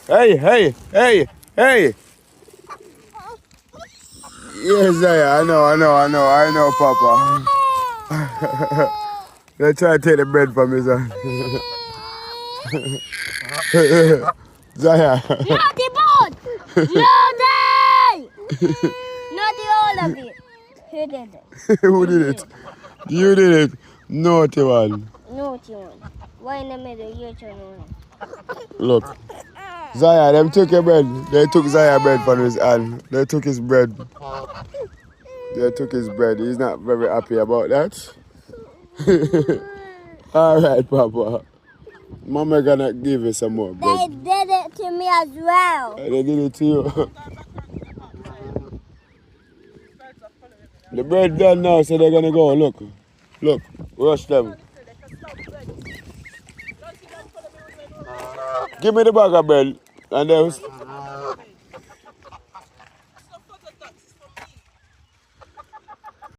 Hey, hey, hey, hey. Yes, I know, Papa. They try to take the bread from me, son. Zaya. Naughty boy! Naughty! Naughty all of it. Who did it? Who did it? You did it. Naughty one. Naughty one. Why in the middle? Your turn on. Look. Zaya, them took your bread. They took Zaya bread from his hand. They took his bread. They took his bread. He's not very happy about that. All right, Papa. Mama gonna give you some more bread. They did it to me as well. They did it to you. The bread done now, so they're gonna go. Look. Look. Rush them. Give me the bag of bread. And then